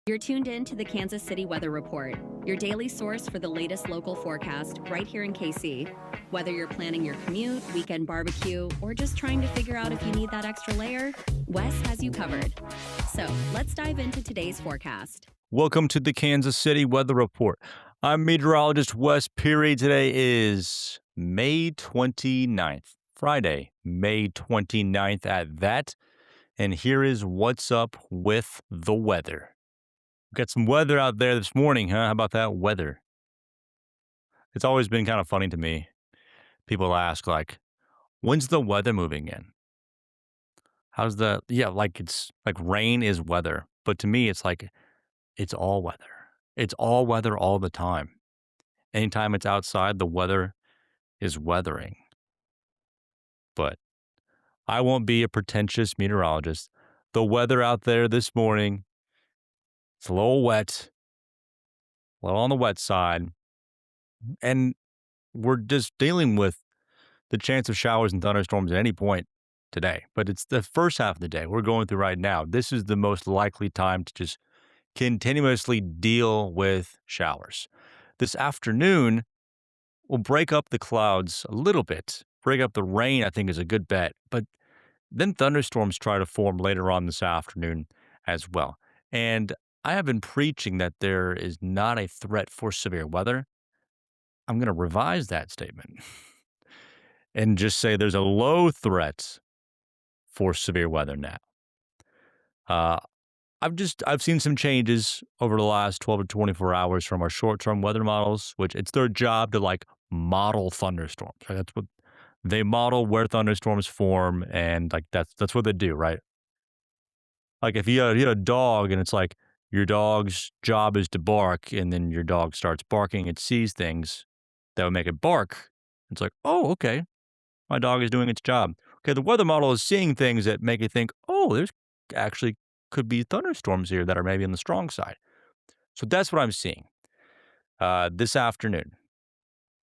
You're tuned in to the Kansas City Weather Report, your daily source for the latest local forecast right here in KC. Whether you're planning your commute, weekend barbecue, or just trying to figure out if you need that extra layer, Wes has you covered. So let's dive into today's forecast. Welcome to the Kansas City Weather Report. I'm meteorologist Wes Peary. Today is May 29th, Friday, May 29th at that. And here is what's up with the weather. We've got some weather out there this morning, huh? How about that weather? It's always been kind of funny to me. People ask, like, when's the weather moving in? How's the, yeah, like it's like rain is weather. But to me, it's like, it's all weather. It's all weather all the time. Anytime it's outside, the weather is weathering. But I won't be a pretentious meteorologist. The weather out there this morning, it's a little wet, a little on the wet side. And we're just dealing with the chance of showers and thunderstorms at any point today. But it's the first half of the day we're going through right now. This is the most likely time to just continuously deal with showers. This afternoon will break up the clouds a little bit. Break up the rain, I think, is a good bet. But then thunderstorms try to form later on this afternoon as well. And I have been preaching that there is not a threat for severe weather. I'm going to revise that statement and just say there's a low threat for severe weather now. Uh, I've seen some changes over the last 12 to 24 hours from our short-term weather models, which it's their job to like model thunderstorms. Right? That's what they model, where thunderstorms form, and like that's what they do, right? Like if you had a dog and it's like your dog's job is to bark, and then your dog starts barking, it sees things that would make it bark. It's like, oh, okay, my dog is doing its job. Okay, the weather model is seeing things that make it think, oh, there's actually could be thunderstorms here that are maybe on the strong side. So that's what I'm seeing this afternoon.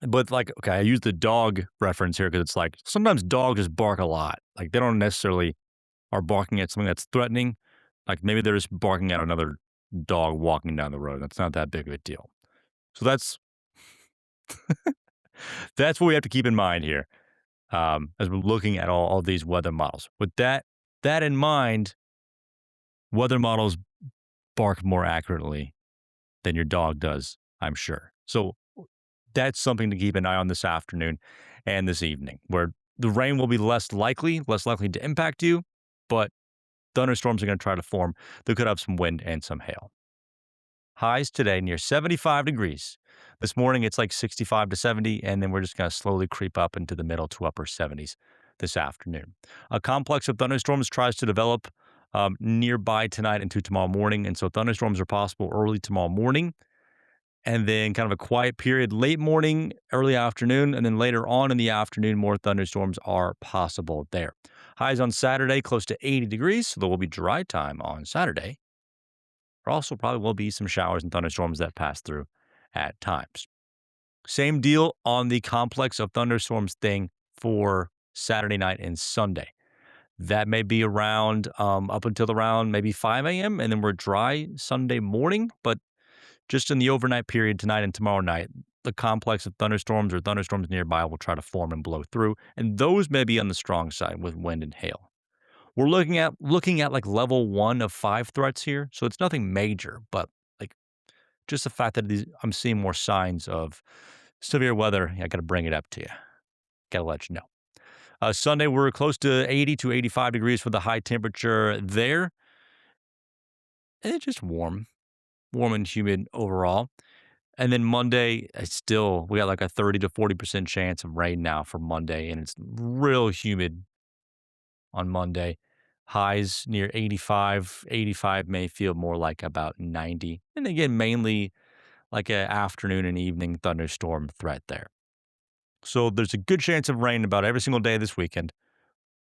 But like, okay, I use the dog reference here because it's like sometimes dogs just bark a lot. Like they don't necessarily are barking at something that's threatening. Like maybe they're just barking at another dog walking down the road. That's not that big of a deal. So that's what we have to keep in mind here as we're looking at all these weather models. With that in mind, weather models bark more accurately than your dog does, I'm sure. So that's something to keep an eye on this afternoon and this evening, where the rain will be less likely to impact you, but thunderstorms are going to try to form. They could have some wind and some hail. Highs today near 75 degrees. This morning it's like 65 to 70, and then we're just going to slowly creep up into the middle to upper 70s this afternoon. A complex of thunderstorms tries to develop nearby tonight into tomorrow morning, and so thunderstorms are possible early tomorrow morning, and then kind of a quiet period late morning, early afternoon, and then later on in the afternoon, more thunderstorms are possible there. Highs on Saturday close to 80 degrees, so there will be dry time on Saturday. There also probably will be some showers and thunderstorms that pass through at times. Same deal on the complex of thunderstorms thing for Saturday night and Sunday. That may be around up until around maybe 5 a.m. and then we're dry Sunday morning. But just in the overnight period tonight and tomorrow night, the complex of thunderstorms or thunderstorms nearby will try to form and blow through. And those may be on the strong side with wind and hail. We're looking at like level 1 of 5 threats here. So it's nothing major, but like just the fact that I'm seeing more signs of severe weather, I got to bring it up to you. Got to let you know. Sunday, we're close to 80 to 85 degrees for the high temperature there. And it's just warm and humid overall. And then Monday, we got like a 30 to 40% chance of rain now for Monday, and it's real humid on Monday. Highs near 85. 85 may feel more like about 90. And again, mainly like an afternoon and evening thunderstorm threat there. So there's a good chance of rain about every single day this weekend,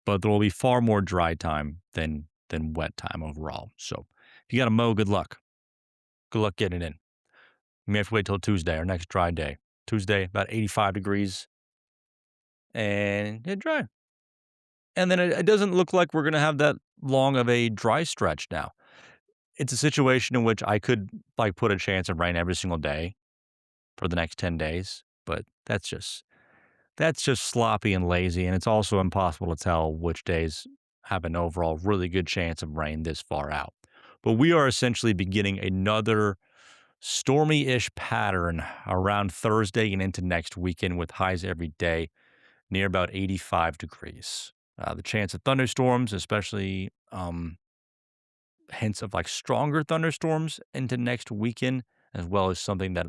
but there will be far more dry time than wet time overall. So if you got to mow, good luck. Good luck getting it in. You may have to wait till Tuesday, our next dry day. Tuesday, about 85 degrees and dry. And then it doesn't look like we're going to have that long of a dry stretch now. it's a situation in which I could like put a chance of rain every single day for the next 10 days, but that's just sloppy and lazy, and it's also impossible to tell which days have an overall really good chance of rain this far out. But we are essentially beginning another stormy-ish pattern around Thursday and into next weekend with highs every day near about 85 degrees. The chance of thunderstorms, especially hints of like stronger thunderstorms into next weekend, as well as something that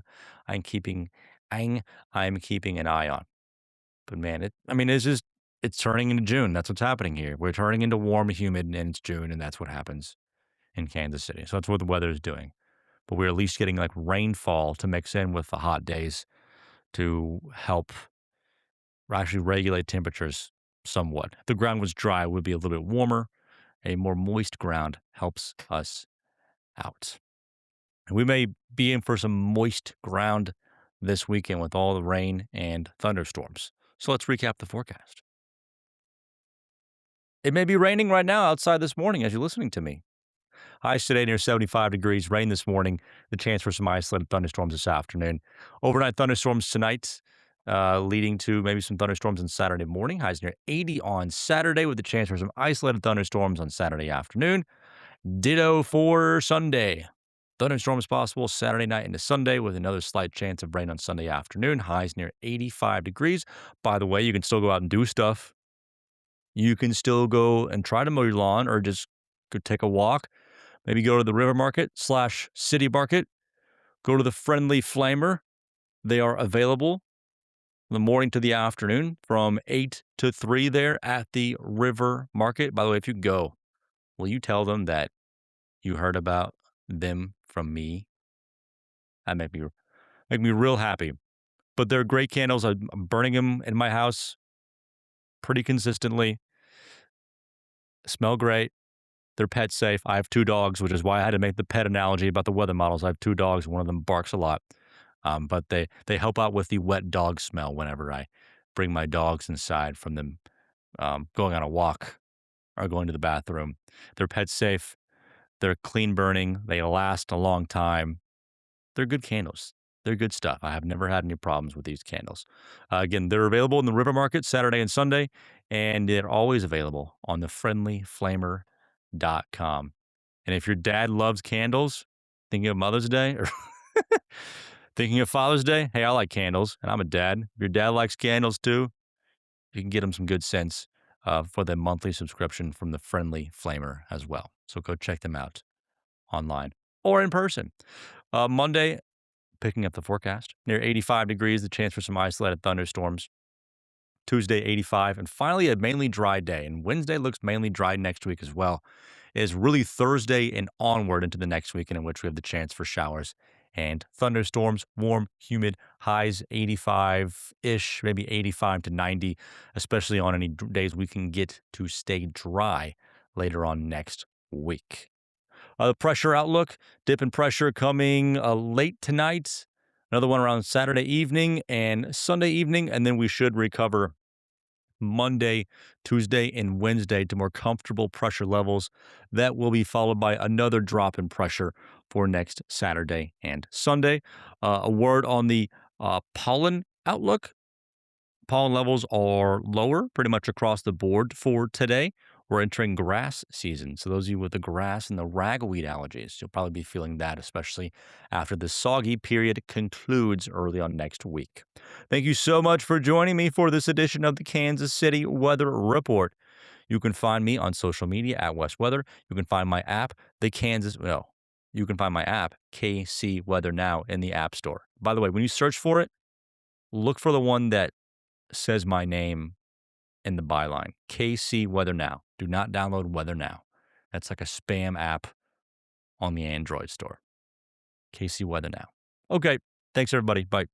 I'm keeping I'm, I'm keeping an eye on. But man, it's turning into June. That's what's happening here. We're turning into warm, humid, and it's June, and that's what happens in Kansas City. So that's what the weather is doing. But we're at least getting like rainfall to mix in with the hot days to help actually regulate temperatures somewhat. If the ground was dry, it would be a little bit warmer. A more moist ground helps us out. And we may be in for some moist ground this weekend with all the rain and thunderstorms. So let's recap the forecast. It may be raining right now outside this morning as you're listening to me. Highs today near 75 degrees, rain this morning, the chance for some isolated thunderstorms this afternoon. Overnight thunderstorms tonight, leading to maybe some thunderstorms on Saturday morning. Highs near 80 on Saturday with the chance for some isolated thunderstorms on Saturday afternoon. Ditto for Sunday. Thunderstorms possible Saturday night into Sunday with another slight chance of rain on Sunday afternoon. Highs near 85 degrees. By the way, you can still go out and do stuff. You can still go and try to mow your lawn or just go take a walk. Maybe go to the River Market / City Market. Go to the Friendly Flamer. They are available from the morning to the afternoon from 8 to 3 there at the River Market. By the way, if you go, will you tell them that you heard about them from me? That make me real happy. But they're great candles. I'm burning them in my house pretty consistently. Smell great. They're pet safe. I have 2 dogs, which is why I had to make the pet analogy about the weather models. I have 2 dogs. One of them barks a lot. But they help out with the wet dog smell whenever I bring my dogs inside from them going on a walk or going to the bathroom. They're pet safe. They're clean burning. They last a long time. They're good candles. They're good stuff. I have never had any problems with these candles. Again, they're available in the River Market Saturday and Sunday, and they're always available on the friendlyflamer.com. And if your dad loves candles, thinking of Mother's Day or thinking of Father's Day, hey, I like candles, and I'm a dad. If your dad likes candles too, you can get him some good scents for the monthly subscription from the Friendly Flamer as well. So go check them out online or in person. Monday, picking up the forecast, near 85 degrees, the chance for some isolated thunderstorms. Tuesday, 85, and finally a mainly dry day. And Wednesday looks mainly dry next week as well. It is really Thursday and onward into the next weekend in which we have the chance for showers and thunderstorms, warm, humid, highs 85-ish, maybe 85 to 90, especially on any days we can get to stay dry later on next week. The pressure outlook, dip in pressure coming late tonight, another one around Saturday evening and Sunday evening, and then we should recover Monday, Tuesday, and Wednesday to more comfortable pressure levels. That will be followed by another drop in pressure for next Saturday and Sunday. A word on the pollen outlook. Pollen levels are lower pretty much across the board for today. We're entering grass season. So those of you with the grass and the ragweed allergies, you'll probably be feeling that, especially after the soggy period concludes early on next week. Thank you so much for joining me for this edition of the Kansas City Weather Report. You can find me on social media at West Weather. You can find my app, you can find my app, KC Weather Now, in the App Store. By the way, when you search for it, look for the one that says my name in the byline, KC Weather Now. Do not download Weather Now. That's like a spam app on the Android store. KC Weather Now. Okay. Thanks, everybody. Bye.